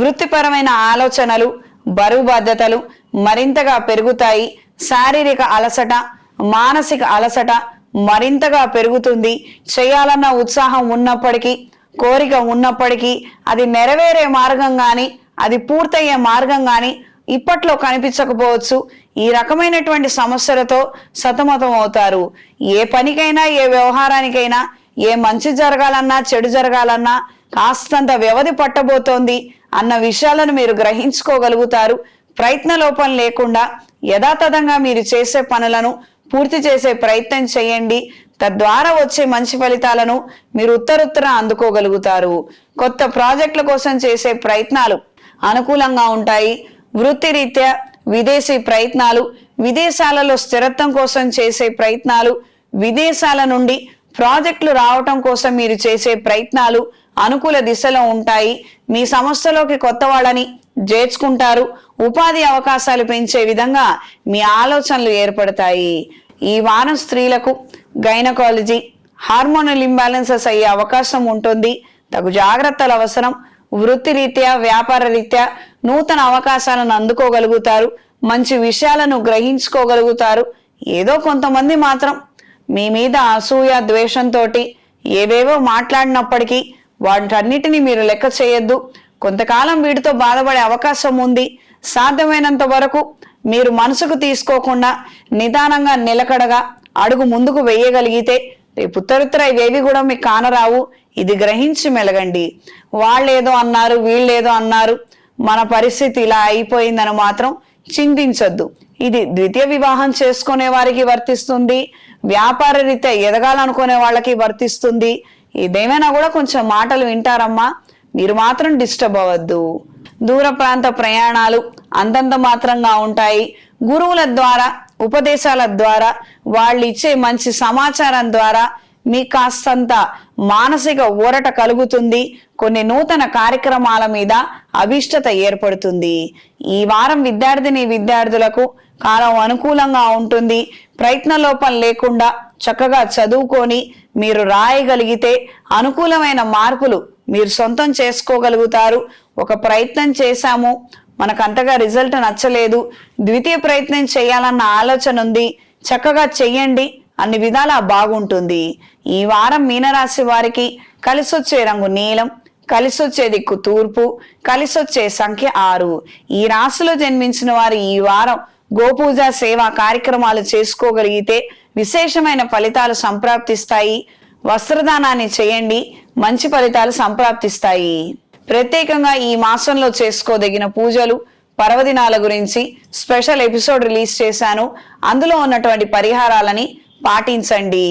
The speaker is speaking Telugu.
వృత్తిపరమైన ఆలోచనలు, బరువు బాధ్యతలు మరింతగా పెరుగుతాయి. శారీరక అలసట, మానసిక అలసట మరింతగా పెరుగుతుంది. చేయాలన్న ఉత్సాహం ఉన్నప్పటికీ, కోరిక ఉన్నప్పటికీ అది నెరవేరే మార్గం గాని, అది పూర్తయ్యే మార్గం గాని ఇప్పట్లో కనిపించకపోవచ్చు. ఈ రకమైనటువంటి సమస్యలతో సతమతం అవుతారు. ఏ పనికైనా, ఏ వ్యవహారానికైనా, ఏ మంచి జరగాలన్నా, చెడు జరగాలన్నా కాస్తంత వ్యవధి పట్టబోతోంది అన్న విషయాలను మీరు గ్రహించుకోగలుగుతారు. ప్రయత్న లోపం లేకుండా యథాతథంగా మీరు చేసే పనులను పూర్తి చేసే ప్రయత్నం చేయండి. తద్వారా వచ్చే మంచి ఫలితాలను మీరు ఉత్తరుత్తర అందుకోగలుగుతారు. కొత్త ప్రాజెక్టుల కోసం చేసే ప్రయత్నాలు అనుకూలంగా ఉంటాయి. వృత్తిరీత్యా విదేశీ ప్రయత్నాలు, విదేశాలలో స్థిరత్వం కోసం చేసే ప్రయత్నాలు, విదేశాల నుండి ప్రాజెక్టులు రావటం కోసం మీరు చేసే ప్రయత్నాలు అనుకూల దిశలో ఉంటాయి. మీ సంస్థలోకి కొత్త వాళ్ళని చేర్చుకుంటారు. ఉపాధి అవకాశాలు పెంచే విధంగా మీ ఆలోచనలు ఏర్పడతాయి. ఈ వారం స్త్రీలకు గైనకాలజీ, హార్మోనల్ ఇంబ్యాలెన్సెస్ అయ్యే అవకాశం ఉంటుంది. తగు జాగ్రత్తలు అవసరం. వృత్తిరీత్యా, వ్యాపార రీత్యా నూతన అవకాశాలను అందుకోగలుగుతారు. మంచి విషయాలను గ్రహించుకోగలుగుతారు. ఏదో కొంతమంది మాత్రం మీ మీద అసూయ, ద్వేషంతో ఏవేవో మాట్లాడినప్పటికీ వాటన్నిటిని మీరు లెక్క చేయొద్దు. కొంతకాలం వీటితో బాధపడే అవకాశం ఉంది. సాధ్యమైనంత వరకు మీరు మనసుకు తీసుకోకుండా నిదానంగా, నిలకడగా అడుగు ముందుకు వేయగలిగితే రేపు ఉత్తరుత్తర ఇవేవి కూడా మీకు కానరావు. ఇది గ్రహించి మెలగండి. వాళ్ళేదో అన్నారు, వీళ్ళేదో అన్నారు, మన పరిస్థితి ఇలా అయిపోయిందని మాత్రం చింతించొద్దు. ఇది ద్వితీయ వివాహం చేసుకునే వారికి వర్తిస్తుంది. వ్యాపార రీత్యా ఎదగాలనుకునే వాళ్ళకి వర్తిస్తుంది. ఇదేమైనా కూడా కొంచెం మాటలు వింటారమ్మా, మీరు మాత్రం డిస్టర్బ్ అవ్వద్దు. దూర ప్రాంత ప్రయాణాలు అంతంత మాత్రంగా ఉంటాయి. గురువుల ద్వారా, ఉపదేశాల ద్వారా, వాళ్ళు ఇచ్చే మంచి సమాచారం ద్వారా మీకు కాస్తంత మానసిక ఊరట కలుగుతుంది. కొన్ని నూతన కార్యక్రమాల మీద అభిష్టత ఏర్పడుతుంది. ఈ వారం విద్యార్థులకు కాలం అనుకూలంగా ఉంటుంది. ప్రయత్న లోపం లేకుండా చక్కగా చదువుకొని మీరు రాయగలిగితే అనుకూలమైన మార్పులు మీరు సొంతం చేసుకోగలుగుతారు. ఒక ప్రయత్నం చేశాము, మనకంతగా రిజల్ట్ నచ్చలేదు, ద్వితీయ ప్రయత్నం చేయాలన్న ఆలోచన ఉంది, చక్కగా చెయ్యండి, అన్ని విధాలా బాగుంటుంది. ఈ వారం మీనరాశి వారికి కలిసొచ్చే రంగు నీలం, కలిసొచ్చే దిక్కు తూర్పు, కలిసొచ్చే సంఖ్య 6. ఈ రాశిలో జన్మించిన వారు ఈ వారం గోపూజ సేవా కార్యక్రమాలు చేసుకోగలిగితే విశేషమైన ఫలితాలు సంప్రాప్తిస్తాయి. వస్త్రదానాన్ని చేయండి, మంచి ఫలితాలు సంప్రాప్తిస్తాయి. ప్రత్యేకంగా ఈ మాసంలో చేసుకోదగిన పూజలు, పర్వదినాల గురించి స్పెషల్ ఎపిసోడ్ రిలీజ్ చేశాను. అందులో ఉన్నటువంటి పరిహారాలని పాటించండి.